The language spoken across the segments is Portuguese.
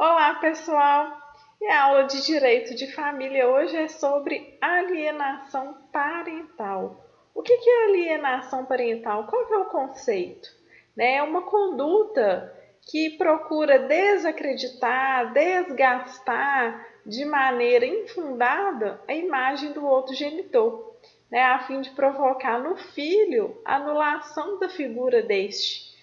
Olá, pessoal! E a aula de Direito de Família hoje é sobre alienação parental. O que é alienação parental? Qual que é o conceito? É uma conduta que procura desacreditar, desgastar de maneira infundada a imagem do outro genitor, a fim de provocar no filho a anulação da figura deste,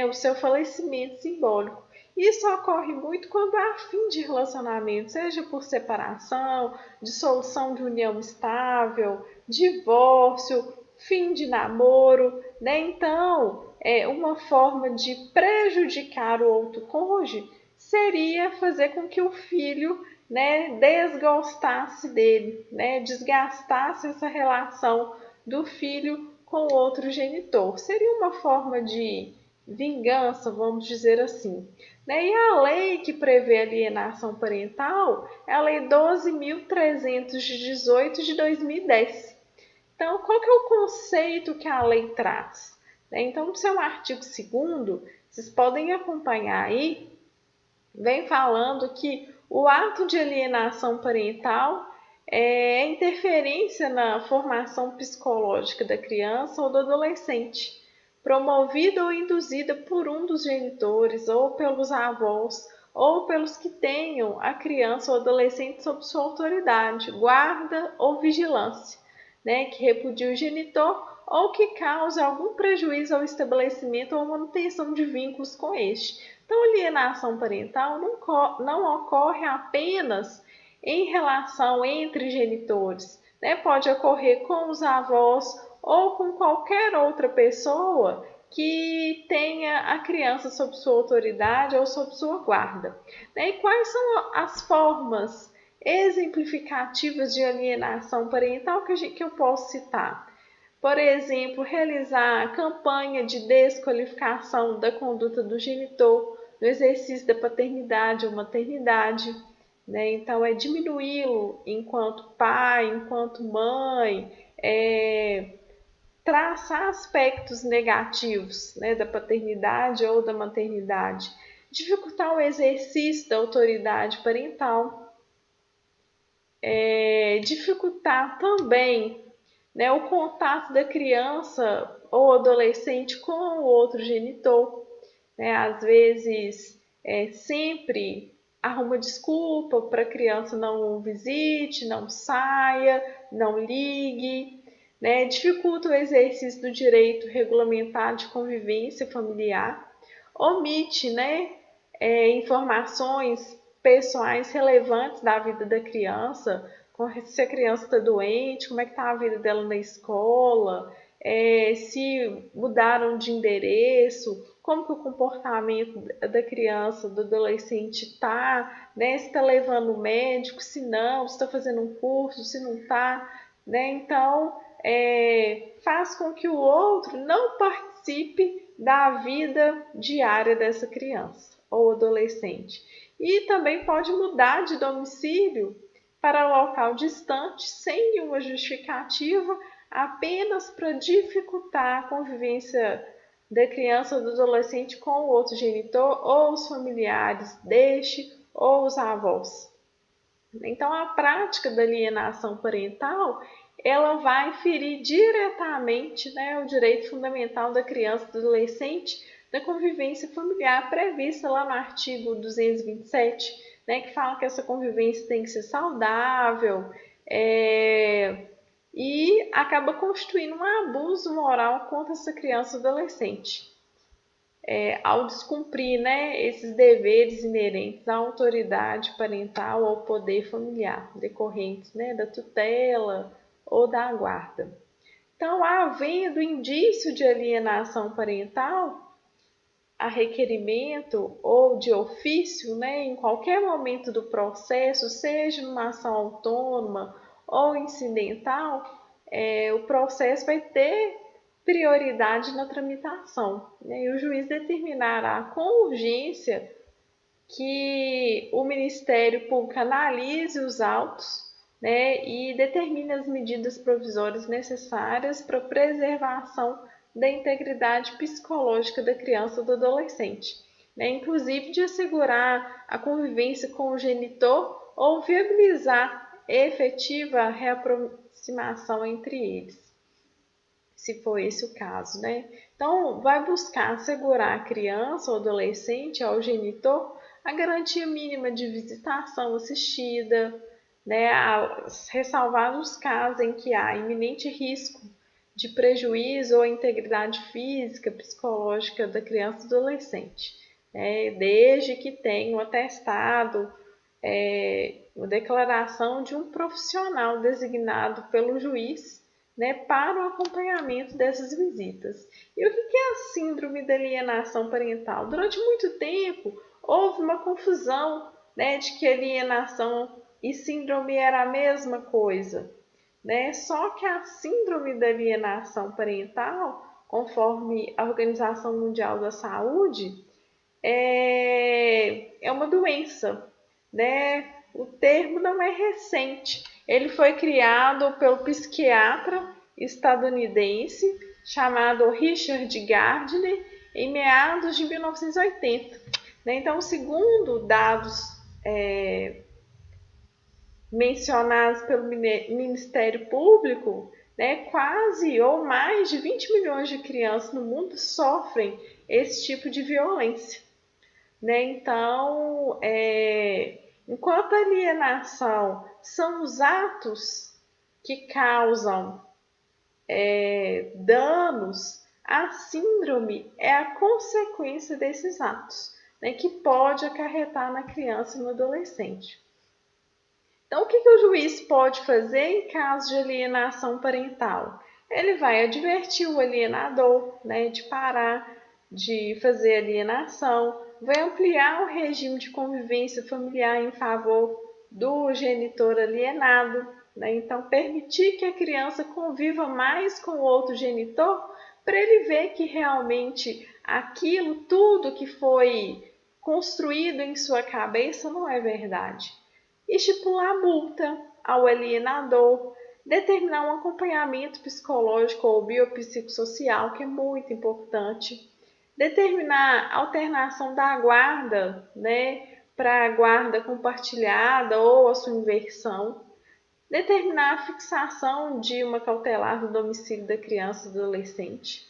o seu falecimento simbólico. Isso ocorre muito quando há fim de relacionamento, seja por separação, dissolução de união estável, divórcio, fim de namoro, Então, uma forma de prejudicar o outro cônjuge seria fazer com que o filho, desgostasse dele, desgastasse essa relação do filho com o outro genitor. Seria uma forma de vingança, vamos dizer assim. E a lei que prevê alienação parental é a Lei 12.318 de 2010. Então, qual que é o conceito que a lei traz? Então, no seu artigo 2º, vocês podem acompanhar aí, vem falando que o ato de alienação parental é interferência na formação psicológica da criança ou do adolescente, promovida ou induzida por um dos genitores, ou pelos avós, ou pelos que tenham a criança ou adolescente sob sua autoridade, guarda ou vigilância, que repudie o genitor ou que cause algum prejuízo ao estabelecimento ou manutenção de vínculos com este. Então, a alienação parental não ocorre apenas em relação entre genitores, pode ocorrer com os avós ou com qualquer outra pessoa que tenha a criança sob sua autoridade ou sob sua guarda. E quais são as formas exemplificativas de alienação parental que eu posso citar? Por exemplo, realizar campanha de desqualificação da conduta do genitor no exercício da paternidade ou maternidade. Então, é diminuí-lo enquanto pai, enquanto mãe, traçar aspectos negativos da paternidade ou da maternidade, dificultar o exercício da autoridade parental, dificultar também o contato da criança ou adolescente com o outro genitor. Às vezes, sempre arruma desculpa para a criança não visite, não saia, não ligue, dificulta o exercício do direito regulamentar de convivência familiar, omite informações pessoais relevantes da vida da criança, se a criança está doente, como é que está a vida dela na escola, se mudaram de endereço, como que o comportamento da criança, do adolescente está, se está levando o médico, se não, se está fazendo um curso, se não está, Então, faz com que o outro não participe da vida diária dessa criança ou adolescente. E também pode mudar de domicílio para local distante, sem nenhuma justificativa, apenas para dificultar a convivência da criança ou do adolescente com o outro genitor ou os familiares deste ou os avós. Então, a prática da alienação parental ela vai ferir diretamente o direito fundamental da criança e do adolescente da convivência familiar prevista lá no artigo 227, que fala que essa convivência tem que ser saudável e acaba constituindo um abuso moral contra essa criança e adolescente. Ao descumprir esses deveres inerentes à autoridade parental ou poder familiar, decorrentes da tutela ou da guarda. Então, havendo indício de alienação parental, a requerimento ou de ofício, em qualquer momento do processo, seja numa ação autônoma ou incidental, o processo vai ter prioridade na tramitação. E o juiz determinará com urgência que o Ministério Público analise os autos e determine as medidas provisórias necessárias para a preservação da integridade psicológica da criança ou do adolescente. né, inclusive de assegurar a convivência com o genitor ou viabilizar efetiva reaproximação entre eles, se for esse o caso, né? Então, vai buscar assegurar a criança ou adolescente ao genitor a garantia mínima de visitação assistida, né? Ressalvar os casos em que há iminente risco de prejuízo à integridade física, psicológica da criança e adolescente, né? Desde que tenha um atestado, uma declaração de um profissional designado pelo juiz, né, para o acompanhamento dessas visitas. E o que é a síndrome da alienação parental? Durante muito tempo, houve uma confusão, né, de que alienação e síndrome era a mesma coisa, né? Só que a síndrome da alienação parental, conforme a Organização Mundial da Saúde, é uma doença, né? O termo não é recente. Ele foi criado pelo psiquiatra estadunidense chamado Richard Gardner em meados de 1980. Né? Então, segundo dados mencionados pelo Ministério Público, né, quase ou mais de 20 milhões de crianças no mundo sofrem esse tipo de violência. Né? Então, enquanto a alienação são os atos que causam danos, a síndrome é a consequência desses atos, né, que pode acarretar na criança e no adolescente. Então, o que o juiz pode fazer em caso de alienação parental? Ele vai advertir o alienador, né, de parar de fazer alienação, vai ampliar o regime de convivência familiar em favor do genitor alienado, né? Então, permitir que a criança conviva mais com o outro genitor para ele ver que realmente aquilo tudo que foi construído em sua cabeça não é verdade. Estipular multa ao alienador, determinar um acompanhamento psicológico ou biopsicossocial, que é muito importante, determinar a alternação da guarda, né, para a guarda compartilhada ou a sua inversão, determinar a fixação de uma cautelar no domicílio da criança ou do adolescente,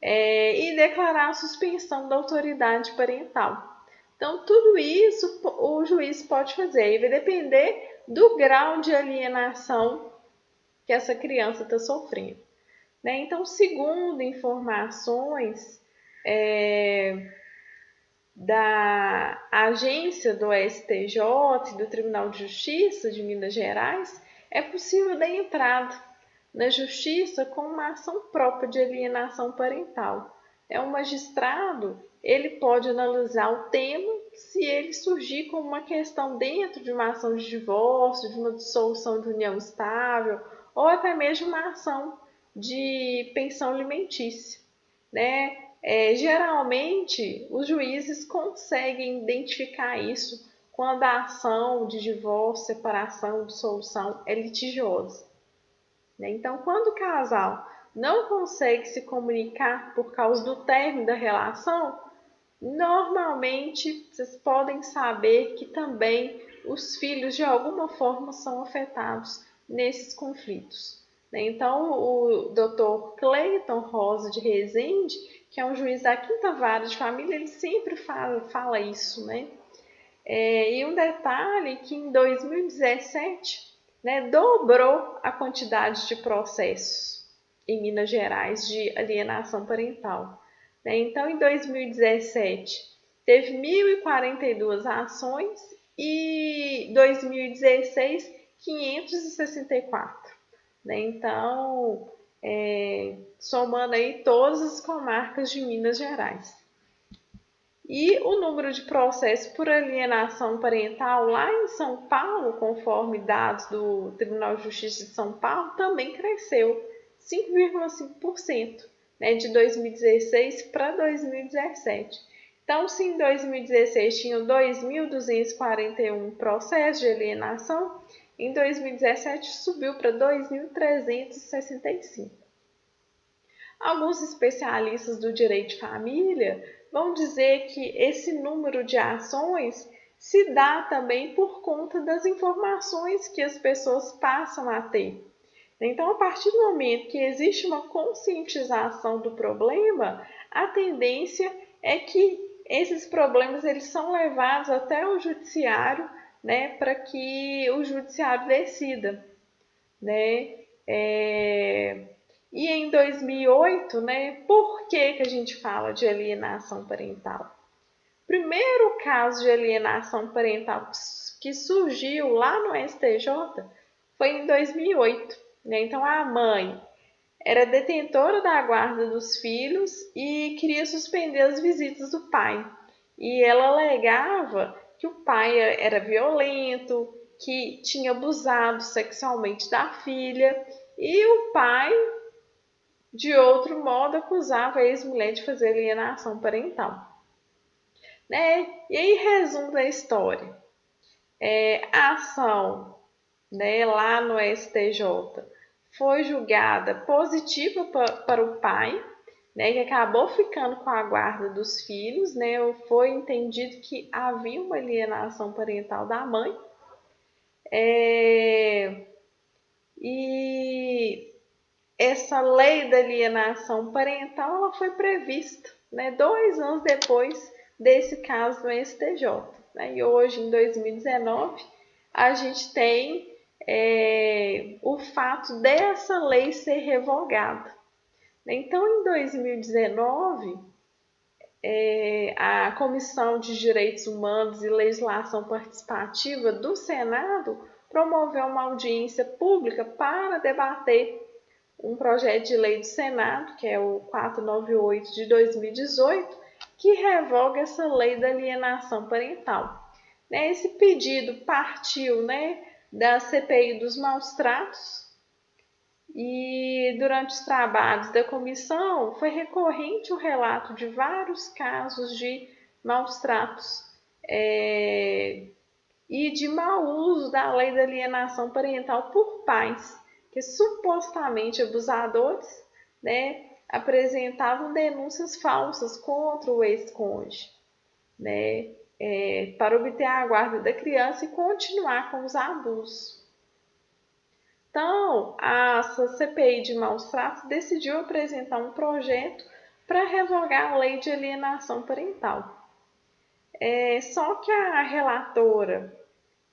e declarar a suspensão da autoridade parental. Então, tudo isso o juiz pode fazer e vai depender do grau de alienação que essa criança está sofrendo. Né? Então, segundo informações da agência do STJ e do Tribunal de Justiça de Minas Gerais, é possível dar entrada na Justiça com uma ação própria de alienação parental. Um magistrado, ele pode analisar o tema se ele surgir como uma questão dentro de uma ação de divórcio, de uma dissolução de união estável, ou até mesmo uma ação de pensão alimentícia, né? Geralmente, os juízes conseguem identificar isso quando a ação de divórcio, separação, dissolução é litigiosa. Né? Então, quando o casal não consegue se comunicar por causa do término da relação, normalmente vocês podem saber que também os filhos de alguma forma são afetados nesses conflitos. Né? Então, o Dr. Cleiton Rosa de Rezende, que é um juiz da 5ª Vara de Família, ele sempre fala isso, né? E um detalhe que em 2017, né, dobrou a quantidade de processos em Minas Gerais de alienação parental. Né? Então, em 2017, teve 1.042 ações e 2016, 564. Né? Então, somando aí todas as comarcas de Minas Gerais. E o número de processos por alienação parental lá em São Paulo, conforme dados do Tribunal de Justiça de São Paulo, também cresceu 5,5%, né, de 2016 para 2017. Então, se em 2016 tinham 2.241 processos de alienação, em 2017 subiu para 2.365. Alguns especialistas do direito de família vão dizer que esse número de ações se dá também por conta das informações que as pessoas passam a ter. Então, a partir do momento que existe uma conscientização do problema, a tendência é que esses problemas eles são levados até o judiciário, né, para que o judiciário decida, né? E em 2008, né, por que a gente fala de alienação parental? O primeiro caso de alienação parental que surgiu lá no STJ foi em 2008. Né? Então, a mãe era detentora da guarda dos filhos e queria suspender as visitas do pai. E ela alegava que o pai era violento, que tinha abusado sexualmente da filha, e o pai, de outro modo, acusava a ex-mulher de fazer alienação parental. Né? E aí, resumo da história. A ação, né, lá no STJ foi julgada positiva para o pai, né, que acabou ficando com a guarda dos filhos, né, foi entendido que havia uma alienação parental da mãe, e essa lei da alienação parental ela foi prevista, né, 2 anos depois desse caso no STJ. Né, e hoje, em 2019, a gente tem o fato dessa lei ser revogada. Então, em 2019, a Comissão de Direitos Humanos e Legislação Participativa do Senado promoveu uma audiência pública para debater um projeto de lei do Senado, que é o 498 de 2018, que revoga essa lei da alienação parental. Esse pedido partiu, né, da CPI dos maus tratos, e durante os trabalhos da comissão foi recorrente o relato de vários casos de maus tratos e de mau uso da lei da alienação parental por pais que supostamente abusadores, né, apresentavam denúncias falsas contra o ex-cônjuge, né, para obter a guarda da criança e continuar com os abusos. Então, a CPI de maus tratos decidiu apresentar um projeto para revogar a lei de alienação parental. Só que a relatora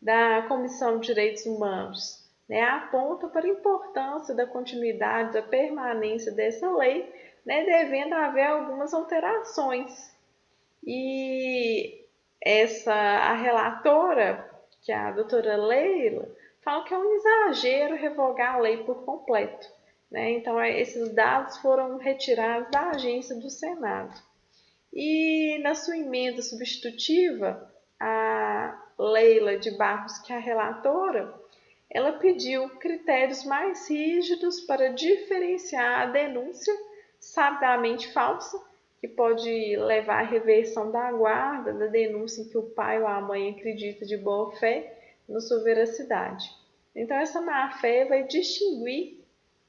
da Comissão de Direitos Humanos, né, aponta para a importância da continuidade, da permanência dessa lei, né, devendo haver algumas alterações. E a relatora, que é a doutora Leila, fala que é um exagero revogar a lei por completo. Né? Então, esses dados foram retirados da agência do Senado. E na sua emenda substitutiva, a Leila de Barros, que é a relatora, ela pediu critérios mais rígidos para diferenciar a denúncia sabidamente falsa, que pode levar à reversão da guarda, da denúncia em que o pai ou a mãe acredita de boa fé na sua veracidade. Então, essa má-fé vai distinguir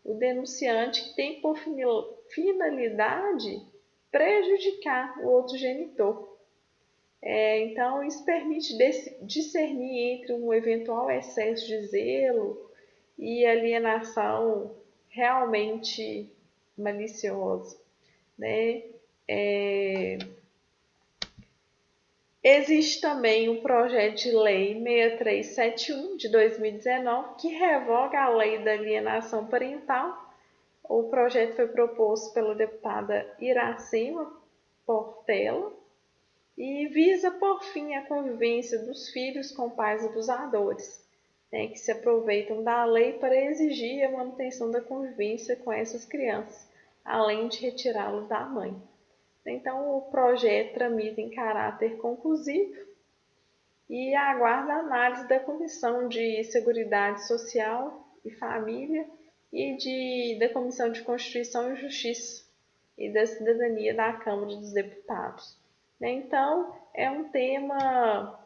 o denunciante que tem por finalidade prejudicar o outro genitor. Então, isso permite discernir entre um eventual excesso de zelo e alienação realmente maliciosa. Né? Existe também um projeto de lei 6371 de 2019 que revoga a lei da alienação parental. O projeto foi proposto pela deputada Iracema Portela e visa por fim a convivência dos filhos com pais abusadores, né, que se aproveitam da lei para exigir a manutenção da convivência com essas crianças, além de retirá-los da mãe. Então, o projeto tramita em caráter conclusivo e aguarda a análise da Comissão de Seguridade Social e Família e da Comissão de Constituição e Justiça e da Cidadania da Câmara dos Deputados. Então, é um tema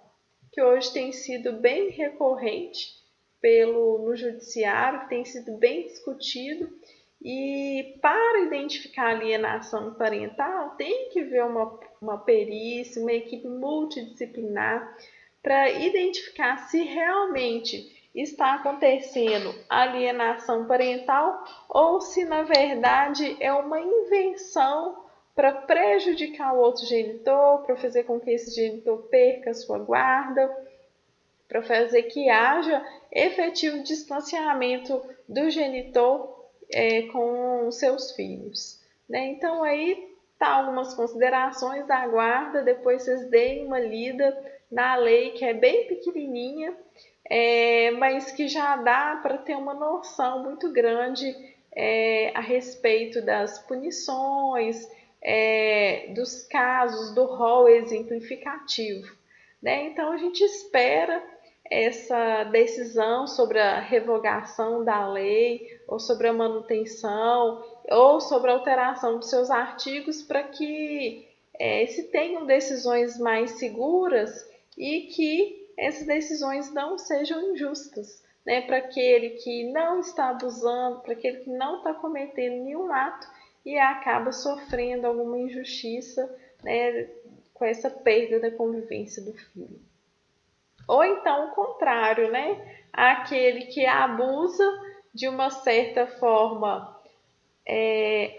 que hoje tem sido bem recorrente no judiciário, tem sido bem discutido, e para identificar a alienação parental tem que ver uma uma perícia, uma equipe multidisciplinar para identificar se realmente está acontecendo alienação parental ou se na verdade é uma invenção para prejudicar o outro genitor, para fazer com que esse genitor perca a sua guarda, para fazer que haja efetivo distanciamento do genitor com seus filhos. Né? Então aí tá algumas considerações da guarda, depois vocês deem uma lida na lei que é bem pequenininha, mas que já dá para ter uma noção muito grande a respeito das punições, dos casos, do rol exemplificativo. Né? Então a gente espera essa decisão sobre a revogação da lei, ou sobre a manutenção, ou sobre a alteração dos seus artigos, para que se tenham decisões mais seguras e que essas decisões não sejam injustas, né? Para aquele que não está abusando, para aquele que não está cometendo nenhum ato e acaba sofrendo alguma injustiça, né, com essa perda da convivência do filho. Ou então o contrário, né? Aquele que abusa de uma certa forma,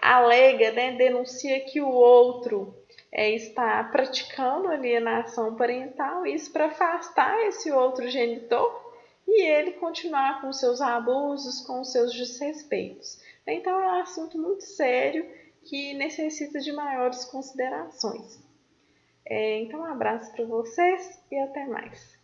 alega, né? Denuncia que o outro está praticando alienação parental, isso para afastar esse outro genitor e ele continuar com seus abusos, com seus desrespeitos. Então é um assunto muito sério que necessita de maiores considerações. Então um abraço para vocês e até mais.